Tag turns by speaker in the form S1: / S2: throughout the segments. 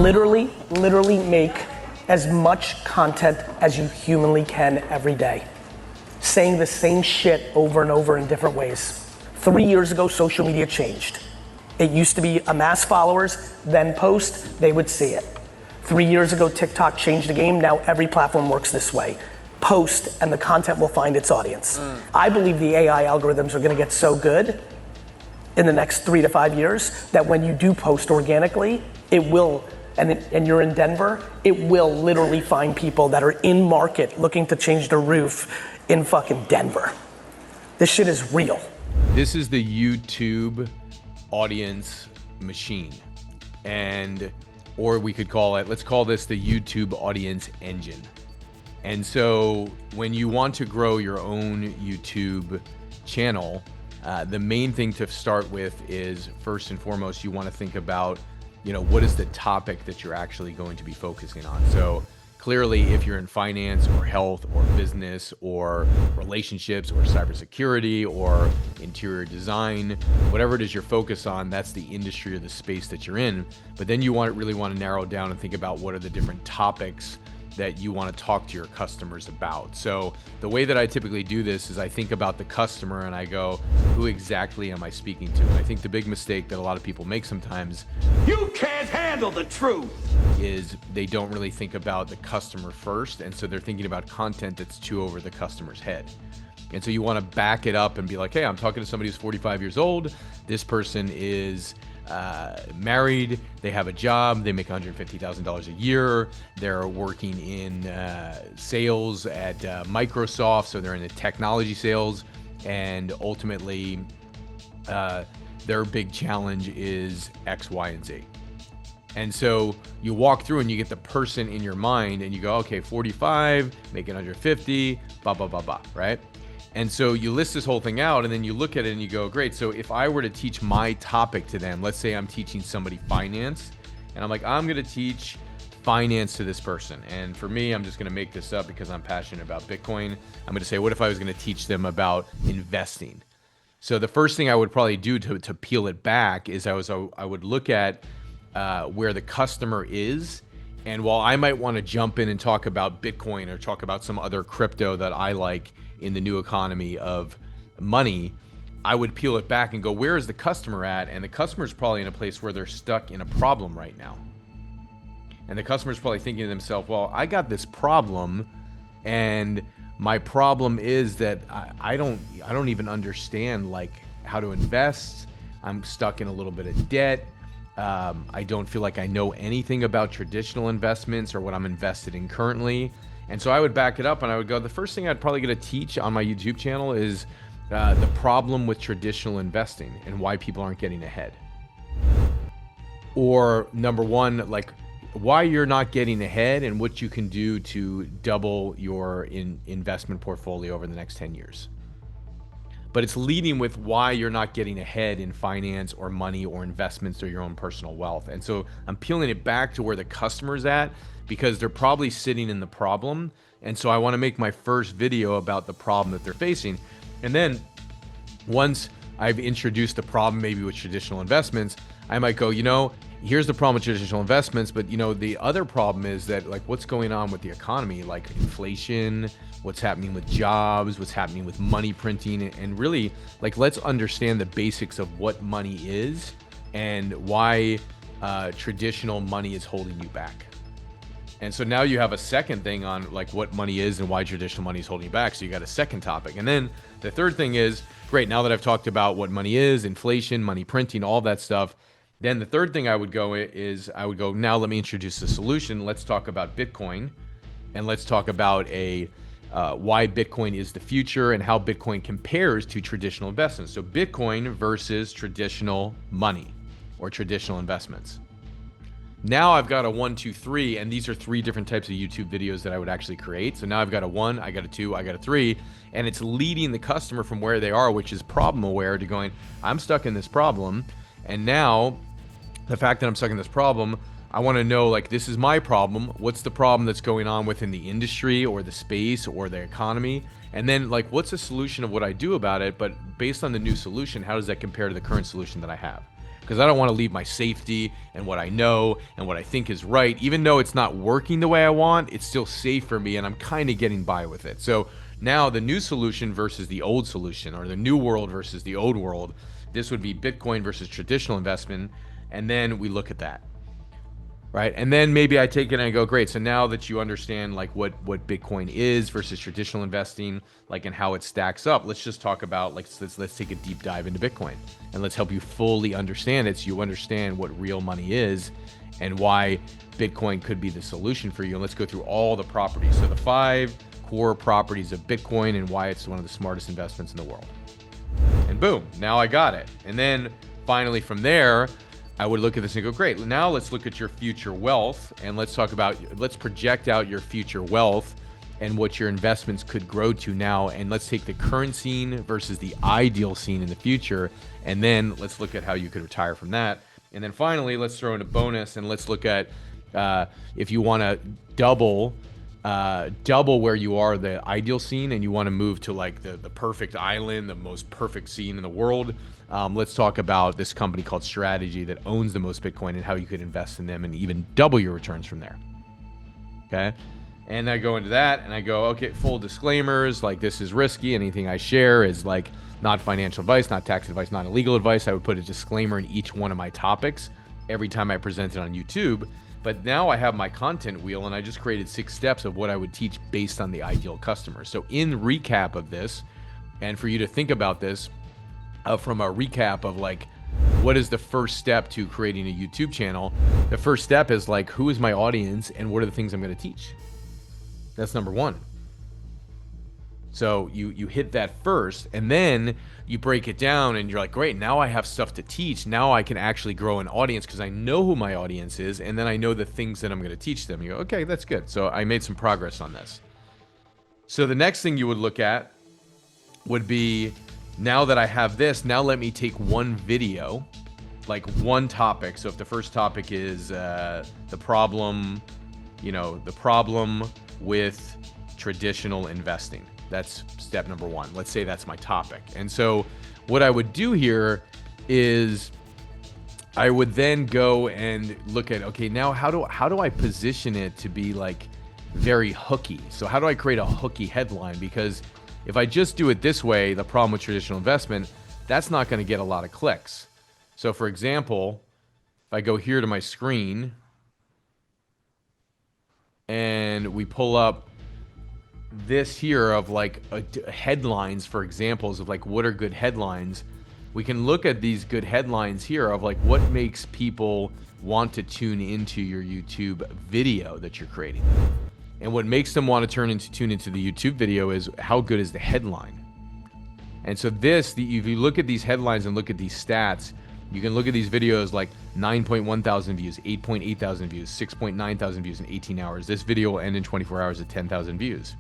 S1: literally make as much content as you humanly can every day. Saying the same shit over and over in different ways. 3 years ago, social media changed. It used to be amass followers, then post, they would see it. 3 years ago, TikTok changed the game. Now every platform works this way. Post and the content will find its audience. I believe the AI algorithms are gonna get so good in the next 3 to 5 years that when you do post organically, it will, and you're in Denver, it will literally find people that are in market looking to change their roof in fucking Denver. This shit is real.
S2: This is the YouTube audience machine, or we could call it, let's call this the YouTube audience engine. And so when you want to grow your own YouTube channel, the main thing to start with is, first and foremost, you want to think about, what is the topic that you're actually going to be focusing on. So clearly, if you're in finance or health or business or relationships or cybersecurity or interior design, whatever it is you're focused on, that's the industry or the space that you're in. But then you really want to narrow down and think about what are the different topics that you want to talk to your customers about. So the way that I typically do this is I think about the customer and I go, who exactly am I speaking to? And I think the big mistake that a lot of people make sometimes,
S3: you can't handle the truth,
S2: is they don't really think about the customer first. And so they're thinking about content that's too over the customer's head. And so you want to back it up and be like, hey, I'm talking to somebody who's 45 years old. This person is married, they have a job, they make $150,000 a year, they're working in sales at Microsoft, so they're in the technology sales, and ultimately their big challenge is X, Y, and Z. And so you walk through and you get the person in your mind and you go, okay, 45, making 150, blah, blah, blah, blah, right? And so you list this whole thing out and then you look at it and you go, great, so if I were to teach my topic to them, let's say I'm teaching somebody finance, and I'm like, I'm gonna teach finance to this person. And for me, I'm just gonna make this up because I'm passionate about Bitcoin. I'm gonna say, what if I was gonna teach them about investing? So the first thing I would probably do to peel it back is I would look at where the customer is. And while I might wanna jump in and talk about Bitcoin or talk about some other crypto that I like in the new economy of money, I would peel it back and go, where is the customer at? And the customer's probably in a place where they're stuck in a problem right now. And the customer's probably thinking to themselves, well, I got this problem and my problem is that I don't even understand like how to invest. I'm stuck in a little bit of debt. I don't feel like I know anything about traditional investments or what I'm invested in currently. And so I would back it up and I would go, the first thing I'd probably get to teach on my YouTube channel is the problem with traditional investing and why people aren't getting ahead. Or number one, like why you're not getting ahead and what you can do to double your investment portfolio over the next 10 years. But it's leading with why you're not getting ahead in finance or money or investments or your own personal wealth. And so I'm peeling it back to where the customer's at, because they're probably sitting in the problem. And so I want to make my first video about the problem that they're facing. And then once I've introduced the problem, maybe with traditional investments, I might go, here's the problem with traditional investments, but the other problem is that like what's going on with the economy, like inflation, what's happening with jobs, what's happening with money printing, and really like let's understand the basics of what money is and why traditional money is holding you back. And so now you have a second thing on like what money is and why traditional money is holding you back. So you got a second topic. And then the third thing is, great, now that I've talked about what money is, inflation, money printing, all that stuff, then the third thing I would go, now let me introduce the solution. Let's talk about Bitcoin, and let's talk about why Bitcoin is the future and how Bitcoin compares to traditional investments. So Bitcoin versus traditional money or traditional investments. Now I've got a 1, 2, 3, and these are 3 different types of YouTube videos that I would actually create. So now I've got a 1, I got a 2, I got a 3, and it's leading the customer from where they are, which is problem aware, to going, I'm stuck in this problem. And now the fact that I'm stuck in this problem, I want to know, like, this is my problem. What's the problem that's going on within the industry or the space or the economy? And then, like, what's the solution of what I do about it? But based on the new solution, how does that compare to the current solution that I have? because I don't want to leave my safety and what I know and what I think is right. Even though it's not working the way I want, it's still safe for me and I'm kind of getting by with it. So now the new solution versus the old solution, or the new world versus the old world, this would be Bitcoin versus traditional investment. And then we look at that. Right. And then maybe I take it and I go, great. So now that you understand like what Bitcoin is versus traditional investing, like, and how it stacks up, let's just talk about, like, let's take a deep dive into Bitcoin and let's help you fully understand it, so you understand what real money is and why Bitcoin could be the solution for you. And let's go through all the properties. So the 5 core properties of Bitcoin and why it's one of the smartest investments in the world. And boom, now I got it. And then finally from there, I would look at this and go, great, now let's look at your future wealth and let's talk about, let's project out your future wealth and what your investments could grow to now. And let's take the current scene versus the ideal scene in the future. And then let's look at how you could retire from that. And then finally, let's throw in a bonus and let's look at if you want to double where you are, the ideal scene, and you want to move to like the perfect island, the most perfect scene in the world. Let's talk about this company called Strategy that owns the most Bitcoin and how you could invest in them and even double your returns from there. Okay. And I go into that and I go, okay, full disclaimers, like this is risky. Anything I share is like not financial advice, not tax advice, not illegal advice. I would put a disclaimer in each one of my topics every time I present it on YouTube. But now I have my content wheel and I just created 6 steps of what I would teach based on the ideal customer. So in recap of this, and for you to think about this, from a recap of like, what is the first step to creating a YouTube channel? The first step is like, who is my audience and what are the things I'm going to teach? That's number 1. So you hit that first and then you break it down and you're like, great, now I have stuff to teach. Now I can actually grow an audience because I know who my audience is and then I know the things that I'm going to teach them. You go, okay, that's good. So I made some progress on this. So the next thing you would look at would be, now that I have this, now let me take one video, like one topic. So if the first topic is the problem with traditional investing, that's step number 1. Let's say that's my topic. And so what I would do here is I would then go and look at, okay, now how do I position it to be like very hooky? So how do I create a hooky headline? Because if I just do it this way, the problem with traditional investment, that's not going to get a lot of clicks. So for example, if I go here to my screen and we pull up this here of like headlines, for examples of like what are good headlines, we can look at these good headlines here of like what makes people want to tune into your YouTube video that you're creating. And what makes them want to tune into the YouTube video is how good is the headline. And so if you look at these headlines and look at these stats, you can look at these videos like 9.1 thousand views, 8.8 thousand views, 6.9 thousand views in 18 hours. This video will end in 24 hours at 10,000 views.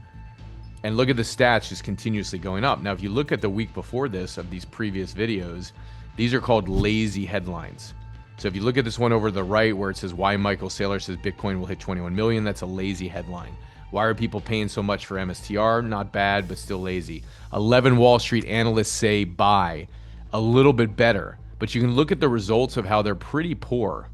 S2: And look at the stats just continuously going up. Now, if you look at the week before this of these previous videos, these are called lazy headlines. So if you look at this one over to the right where it says why Michael Saylor says Bitcoin will hit 21 million, that's a lazy headline. Why are people paying so much for MSTR? Not bad, but still lazy. 11 Wall Street analysts say buy. A little bit better. But you can look at the results of how they're pretty poor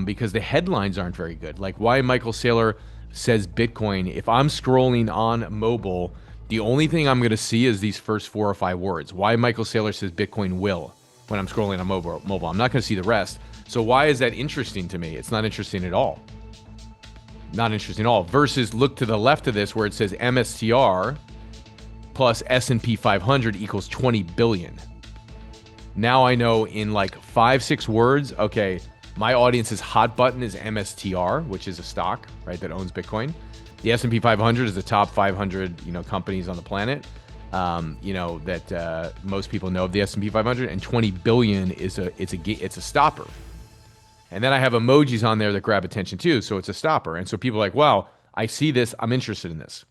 S2: because the headlines aren't very good. Like why Michael Saylor says Bitcoin. If I'm scrolling on mobile, the only thing I'm going to see is these first 4 or 5 words. Why Michael Saylor says Bitcoin will. When I'm scrolling on mobile. I'm not going to see the rest. So why is that interesting to me? It's not interesting at all. Not interesting at all. Versus look to the left of this where it says MSTR plus S&P 500 equals 20 billion. Now I know in like 5-6 words, okay, my audience's hot button is MSTR, which is a stock, right, that owns Bitcoin. The S&P 500 is the top 500, companies on the planet. That most people know of the S&P 500, and 20 billion is a stopper. And then I have emojis on there that grab attention too, so it's a stopper. And so people are like, wow, I see this, I'm interested in this.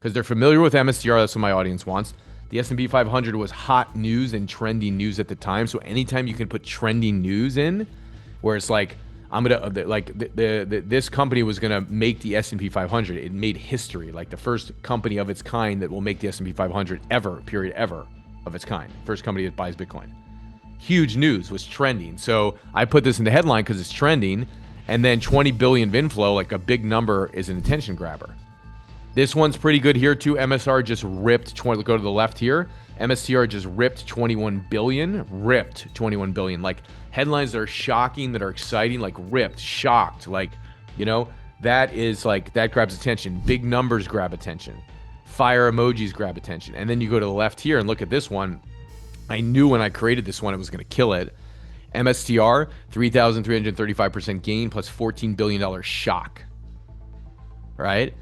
S2: Because they're familiar with MSTR, that's what my audience wants. The S&P 500 was hot news and trending news at the time, so anytime you can put trending news in, where it's like, this company was gonna make the S&P 500. It made history, like the first company of its kind that will make the S&P 500 ever, period, ever of its kind. First company that buys Bitcoin. Huge news, was trending. So I put this in the headline because it's trending. And then 20 billion of inflow, like a big number, is an attention grabber. This one's pretty good here too. MSR just ripped 20, go to the left here. MSTR just ripped 21 billion, like headlines that are shocking, that are exciting, like ripped, shocked, like, you know, that is like, that grabs attention. Big numbers grab attention. Fire emojis grab attention. And then you go to the left here and look at this one. I knew when I created this one, it was going to kill it. MSTR, 3,335% gain plus $14 billion shock, right?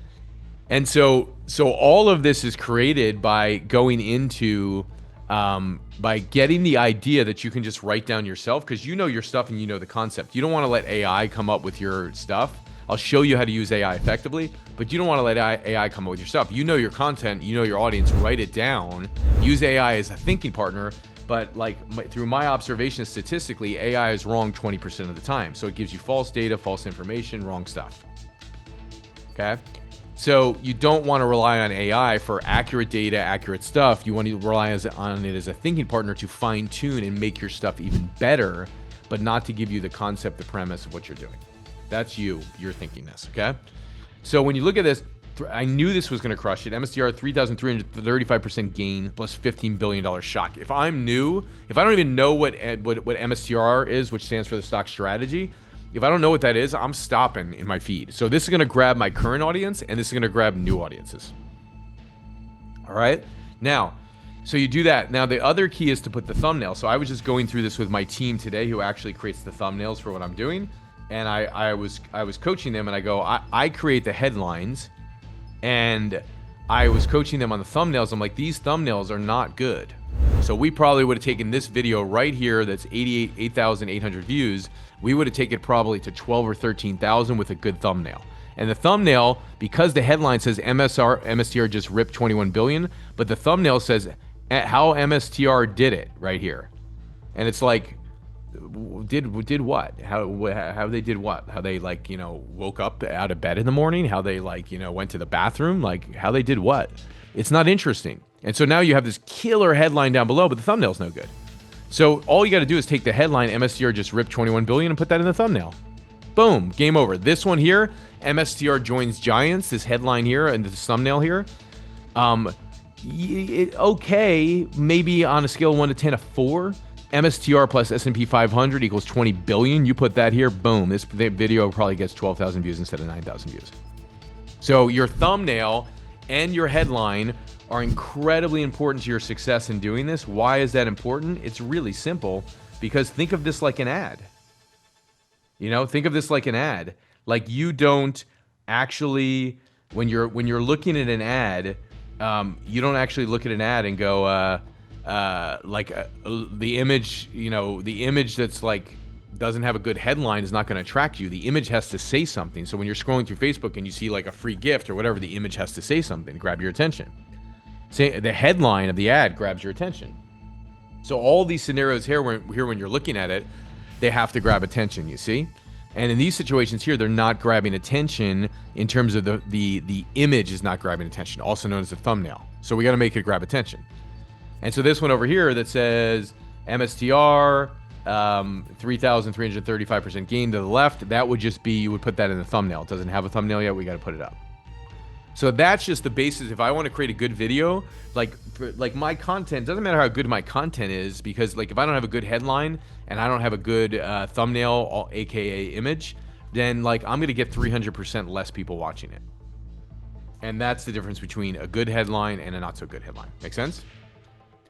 S2: And so all of this is created by going into, by getting the idea that you can just write down yourself, because you know your stuff and you know the concept. You don't want to let AI come up with your stuff. I'll show you how to use AI effectively, but you don't want to let AI come up with your stuff. You know your content, you know your audience, write it down. Use AI as a thinking partner, but like through my observation statistically, AI is wrong 20% of the time. So it gives you false data, false information, wrong stuff, okay? So you don't want to rely on AI for accurate data, accurate stuff. You want to rely on it as a thinking partner to fine tune and make your stuff even better, but not to give you the concept, the premise of what you're doing. That's you're thinking this, okay? So when you look at this, I knew this was going to crush it. MSTR 3,335% gain plus $15 billion shock. If I'm new, if I don't even know what MSTR is, which stands for the stock strategy, if I don't know what that is, I'm stopping in my feed. So this is going to grab my current audience, and this is going to grab new audiences. All right? Now, so you do that. Now, the other key is to put the thumbnail. So I was just going through this with my team today who actually creates the thumbnails for what I'm doing. And I was coaching them, and I go, I create the headlines, and I was coaching them on the thumbnails. I'm like, these thumbnails are not good. So we probably would have taken this video right here that's 8,800 views. We would have taken it probably to 12 or 13,000 with a good thumbnail. And the thumbnail, because the headline says MSTR just ripped 21 billion, but the thumbnail says how MSTR did it right here. And it's like, did what? How they did what? How they, like, you know, woke up out of bed in the morning? How they, like, you know, went to the bathroom? Like, how they did what? It's not interesting. And so now you have this killer headline down below, but the thumbnail's no good. So all you got to do is take the headline, MSTR just ripped 21 billion, and put that in the thumbnail. Boom, game over. This one here, MSTR joins giants, this headline here and this thumbnail here. Okay, maybe on a scale of 1 to 10, a 4. MSTR plus S&P 500 equals 20 billion. You put that here, boom. This video probably gets 12,000 views instead of 9,000 views. So your thumbnail and your headline are incredibly important to your success in doing this. Why is that important? It's really simple, because think of this like an ad. You know, think of this like an ad. Like, you don't actually, when you're looking at an ad, you don't actually look at an ad and go, the image, you know, the image that's like doesn't have a good headline is not going to attract you. The image has to say something. So when you're scrolling through Facebook and you see like a free gift or whatever, the image has to say something, grab your attention. Say the headline of the ad grabs your attention. So all these scenarios here when you're looking at it, they have to grab attention, you see? And in these situations here, they're not grabbing attention in terms of the image is not grabbing attention, also known as the thumbnail. So we got to make it grab attention. And so this one over here that says MSTR, 3,335% gain to the left, that would just be, you would put that in the thumbnail. It doesn't have a thumbnail yet, we got to put it up. So that's just the basis. If I want to create a good video, like my content, doesn't matter how good my content is, because like if I don't have a good headline and I don't have a good thumbnail, aka image, then like I'm going to get 300% less people watching it. And that's the difference between a good headline and a not so good headline. Make sense?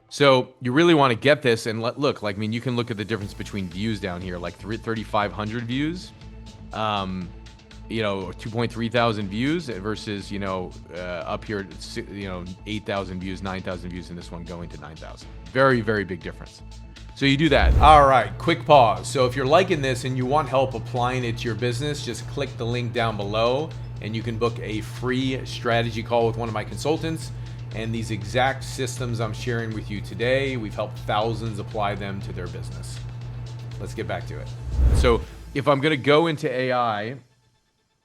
S2: So you really want to get this and look, like, I mean, you can look at the difference between views down here, like 3,500 views, you know, 2.3 thousand views versus, you know, up here, you know, 8,000 views, 9,000 views in this one going to 9,000. Very, very big difference. So you do that. All right, quick pause. So if you're liking this and you want help applying it to your business, just click the link down below and you can book a free strategy call with one of my consultants. And these exact systems I'm sharing with you today, we've helped thousands apply them to their business. Let's get back to it. So if I'm going to go into AI,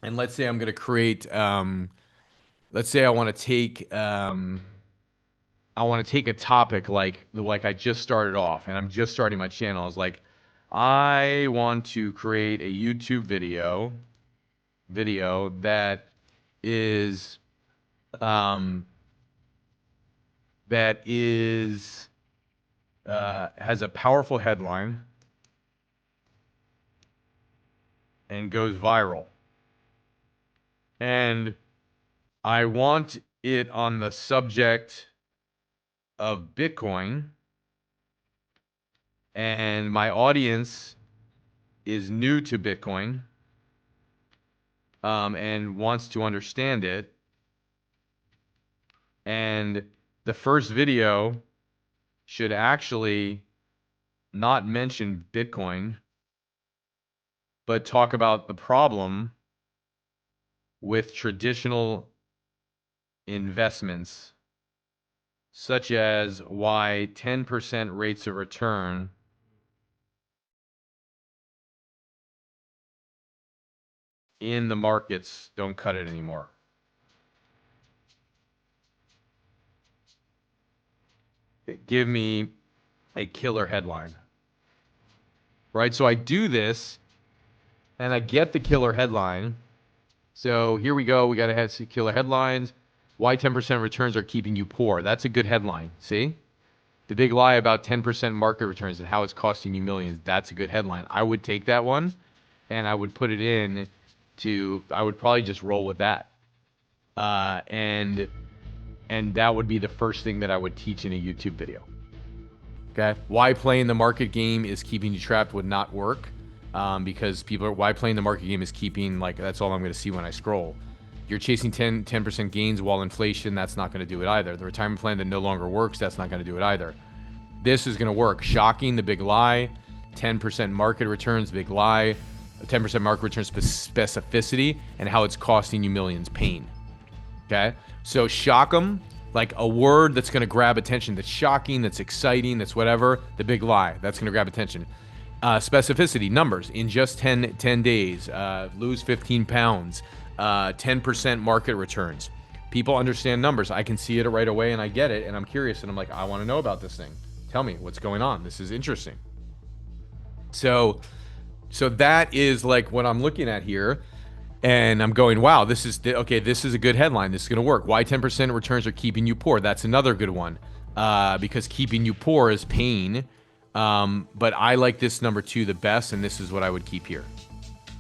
S2: and let's say I'm going to create, let's say I want to take, I I want to take a topic like I just started off and I'm just starting my channel. I was like, I want to create a YouTube video that is that is has a powerful headline and goes viral. And I want it on the subject of Bitcoin, and my audience is new to Bitcoin, and wants to understand it. And the first video should actually not mention Bitcoin, but talk about the problem with traditional investments, such as why 10% rates of return in the markets don't cut it anymore. Give me a killer headline, right? So I do this and I get the killer headline. So here we go. We got to have some killer headlines. Why 10% returns are keeping you poor. That's a good headline. See? The big lie about 10% market returns and how it's costing you millions. That's a good headline. I would take that one and I would put it in to, I would probably just roll with that. And that would be the first thing that I would teach in a YouTube video. Okay. Why playing the market game is keeping you trapped would not work. Because why playing the market game is keeping, like, that's all I'm going to see when I scroll. You're chasing 10% gains while inflation, that's not going to do it either. The retirement plan that no longer works, that's not going to do it either. This is going to work. Shocking, the big lie. 10% market returns, big lie. 10% market returns specificity, and how it's costing you millions, pain. Okay? So shock them, like a word that's going to grab attention, that's shocking, that's exciting, that's whatever. The big lie, that's going to grab attention. Specificity, numbers, in just 10 days, lose 15 pounds, 10% market returns. People understand numbers. I can see it right away and I get it and I'm curious and I'm like, I want to know about this thing. Tell me what's going on. This is interesting. So that is like what I'm looking at here. And I'm going, wow, this is a good headline. This is going to work. Why 10% returns are keeping you poor. That's another good one. Because keeping you poor is pain. But I like this number 2 the best, and this is what I would keep here.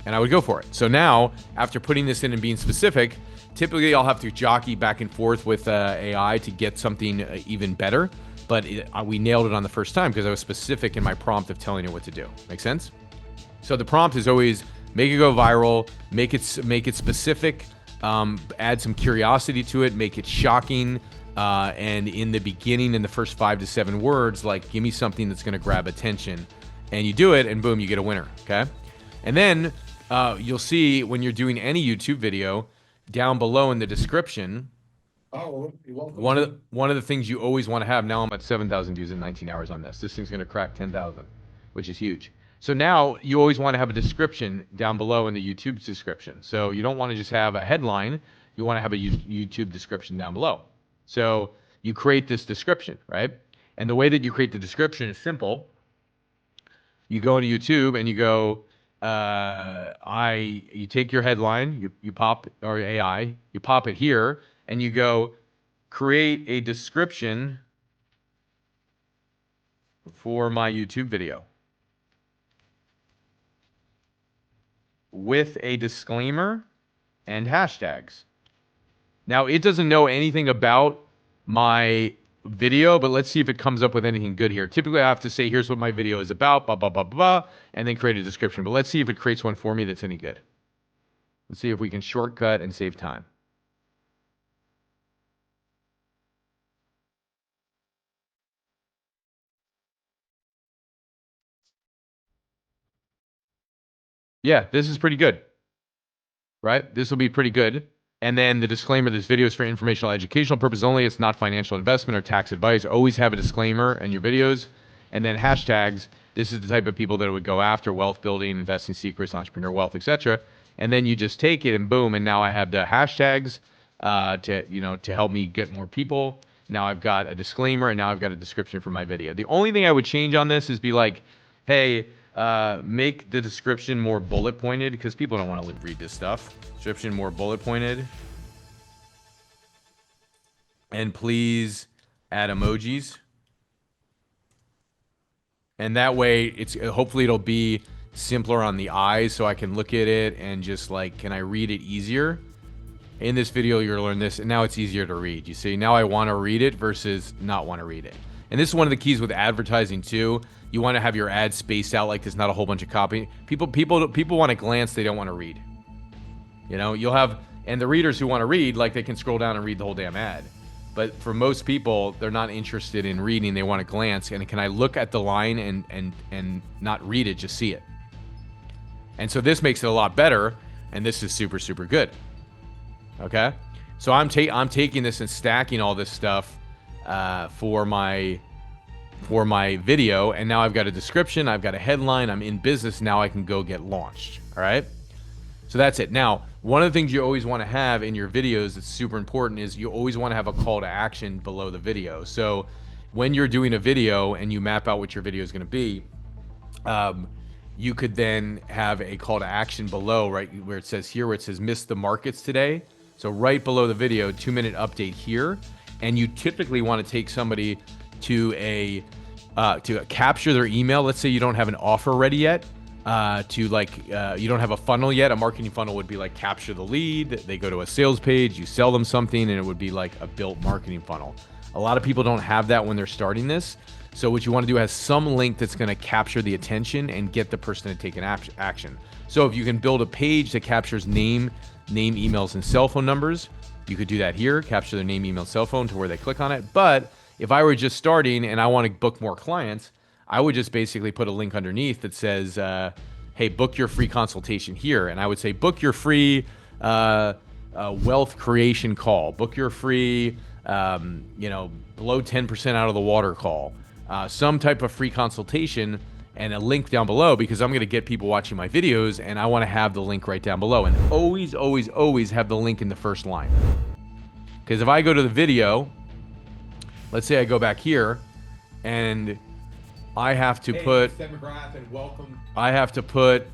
S2: And I would go for it. So now, after putting this in and being specific, typically I'll have to jockey back and forth with AI to get something even better. But we nailed it on the first time because I was specific in my prompt of telling it what to do. Make sense? So the prompt is always make it go viral, make it specific, add some curiosity to it, make it shocking. And in the beginning, in the first 5 to 7 words, like, give me something that's going to grab attention. And you do it, and boom, you get a winner, okay? And then you'll see when you're doing any YouTube video, down below in the description, one of the things you always want to have, now I'm at 7,000 views in 19 hours on this. This thing's going to crack 10,000, which is huge. So now you always want to have a description down below in the YouTube description. So you don't want to just have a headline. You want to have a YouTube description down below. So you create this description, right? And the way that you create the description is simple. You go into YouTube and you go, you take your headline, you pop, or AI, you pop it here, and you go, create a description for my YouTube video with a disclaimer and hashtags. Now, it doesn't know anything about my video, but let's see if it comes up with anything good here. Typically, I have to say, here's what my video is about, blah, blah, blah, blah, and then create a description. But let's see if it creates one for me that's any good. Let's see if we can shortcut and save time. Yeah, this is pretty good, right? This will be pretty good. And then the disclaimer, this video is for informational educational purposes only. It's not financial investment or tax advice. Always have a disclaimer in your videos. And then hashtags, this is the type of people that would go after: wealth building, investing secrets, entrepreneur wealth, etc. And then you just take it and boom, and now I have the hashtags to help me get more people. Now I've got a disclaimer, and now I've got a description for my video. The only thing I would change on this is be like, hey, make the description more bullet pointed, because people don't want to read this stuff. Description more bullet pointed. And please add emojis. And that way, hopefully it'll be simpler on the eyes, so I can look at it and just like, can I read it easier? In this video, you're gonna learn this, and now it's easier to read. You see, now I want to read it versus not want to read it. And this is one of the keys with advertising too. You want to have your ads spaced out like there's not a whole bunch of copy. People want to glance, they don't want to read. You know, you'll have, and the readers who want to read, like they can scroll down and read the whole damn ad. But for most people, they're not interested in reading. They want to glance, and can I look at the line and not read it, just see it? And so this makes it a lot better, and this is super, super good. Okay, so I'm taking this and stacking all this stuff for my video, and now I've got a description, I've got a headline, I'm in business, now I can go get launched. All right, so that's it. Now, one of the things you always want to have in your videos that's super important is you always want to have a call to action below the video. So when you're doing a video and you map out what your video is going to be, you could then have a call to action below, right where it says here, where it says miss the markets today. So right below the video, 2-minute update here. And you typically want to take somebody to to capture their email. Let's say you don't have an offer ready yet, you don't have a funnel yet. A marketing funnel would be like capture the lead. They go to a sales page, you sell them something, and it would be like a built marketing funnel. A lot of people don't have that when they're starting this. So what you want to do is some link that's going to capture the attention and get the person to take an action. So if you can build a page that captures name, emails, and cell phone numbers, you could do that here, capture their name, email, cell phone to where they click on it. But if I were just starting and I want to book more clients, I would just basically put a link underneath that says, hey, book your free consultation here. And I would say, book your free wealth creation call, book your free, below 10% out of the water call, some type of free consultation, and a link down below, because I'm going to get people watching my videos and I want to have the link right down below. And always, always, always have the link in the first line. Because if I go to the video, let's say I go back here and I have to put, Ted McGrath and welcome. I have to put,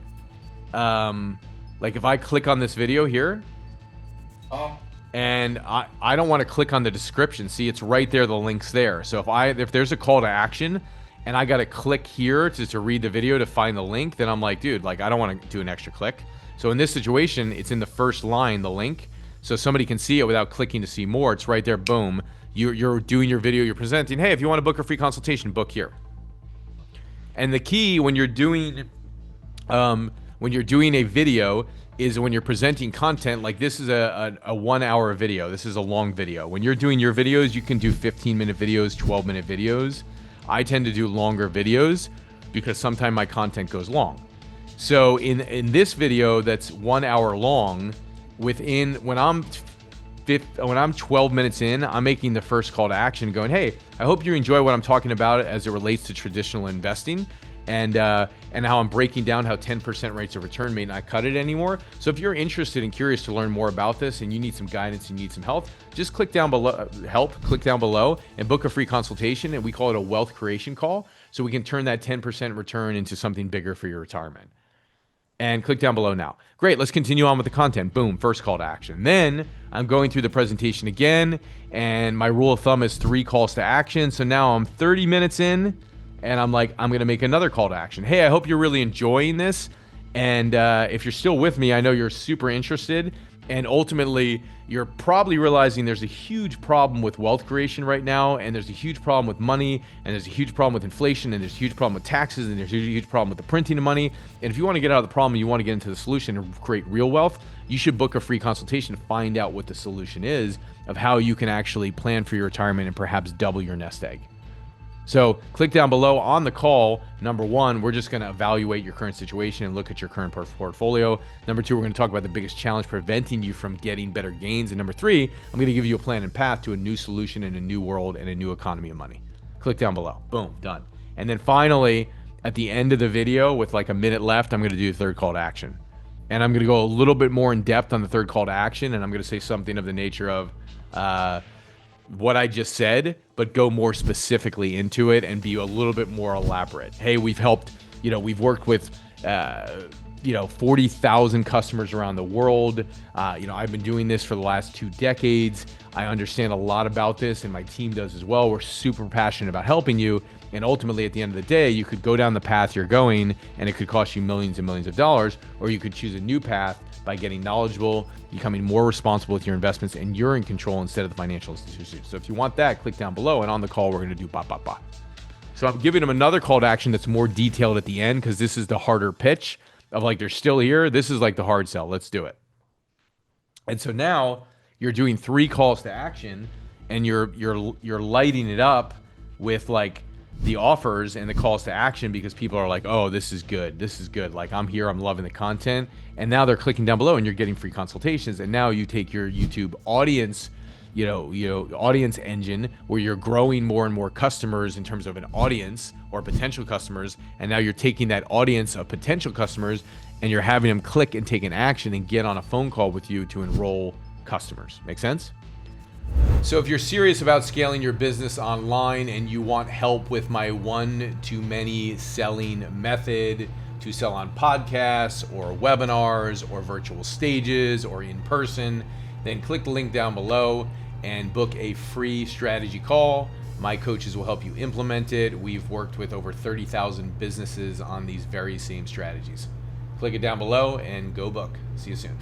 S2: like if I click on this video here, and I don't want to click on the description. See, it's right there, the link's there. So if there's a call to action and I got to click here to read the video to find the link, then I'm like, dude, like I don't want to do an extra click. So in this situation, it's in the first line, the link, so somebody can see it without clicking to see more. It's right there, boom. You're doing your video, you're presenting, hey, if you want to book a free consultation, book here. And the key when you're doing a video is when you're presenting content, like this is a 1 hour video. This is a long video. When you're doing your videos, you can do 15-minute videos, 12-minute videos. I tend to do longer videos because sometimes my content goes long. So in this video that's 1 hour long, when I'm 12 minutes in, I'm making the first call to action going, hey, I hope you enjoy what I'm talking about as it relates to traditional investing, and how I'm breaking down how 10% rates of return may not cut it anymore. So if you're interested and curious to learn more about this and you need some guidance and you need some help, just click down below and book a free consultation, and we call it a wealth creation call, so we can turn that 10% return into something bigger for your retirement. And click down below now. Great, let's continue on with the content. Boom, first call to action. Then I'm going through the presentation again, and my rule of thumb is 3 calls to action. So now I'm 30 minutes in, and I'm like, I'm gonna make another call to action. Hey, I hope you're really enjoying this. And if you're still with me, I know you're super interested. And ultimately, you're probably realizing there's a huge problem with wealth creation right now, and there's a huge problem with money, and there's a huge problem with inflation, and there's a huge problem with taxes, and there's a huge problem with the printing of money. And if you want to get out of the problem, you want to get into the solution and create real wealth, you should book a free consultation to find out what the solution is of how you can actually plan for your retirement and perhaps double your nest egg. So click down below on the call. Number 1, we're just going to evaluate your current situation and look at your current portfolio. Number 2, we're going to talk about the biggest challenge preventing you from getting better gains. And number 3, I'm going to give you a plan and path to a new solution in a new world and a new economy of money. Click down below. Boom, done. And then finally, at the end of the video with like a minute left, I'm going to do the third call to action. And I'm going to go a little bit more in depth on the third call to action. And I'm going to say something of the nature of, what I just said, but go more specifically into it and be a little bit more elaborate. Hey, we've helped, we've worked with, 40,000 customers around the world. I've been doing this for the last 2 decades. I understand a lot about this and my team does as well. We're super passionate about helping you. And ultimately, at the end of the day, you could go down the path you're going and it could cost you millions and millions of dollars, or you could choose a new path by getting knowledgeable, becoming more responsible with your investments, and you're in control instead of the financial institution. So if you want that, click down below, and on the call, we're gonna do ba, ba, ba. So I'm giving them another call to action that's more detailed at the end, because this is the harder pitch of like, they're still here. This is like the hard sell. Let's do it. And so now you're doing 3 calls to action, and you're lighting it up with like the offers and the calls to action, because people are like, oh, this is good. This is good. Like, I'm here. I'm loving the content. And now they're clicking down below and you're getting free consultations. And now you take your YouTube audience, audience engine, where you're growing more and more customers in terms of an audience or potential customers. And now you're taking that audience of potential customers and you're having them click and take an action and get on a phone call with you to enroll customers. Make sense? So if you're serious about scaling your business online and you want help with my one-to-many selling method to sell on podcasts or webinars or virtual stages or in person, then click the link down below and book a free strategy call. My coaches will help you implement it. We've worked with over 30,000 businesses on these very same strategies. Click it down below and go book. See you soon.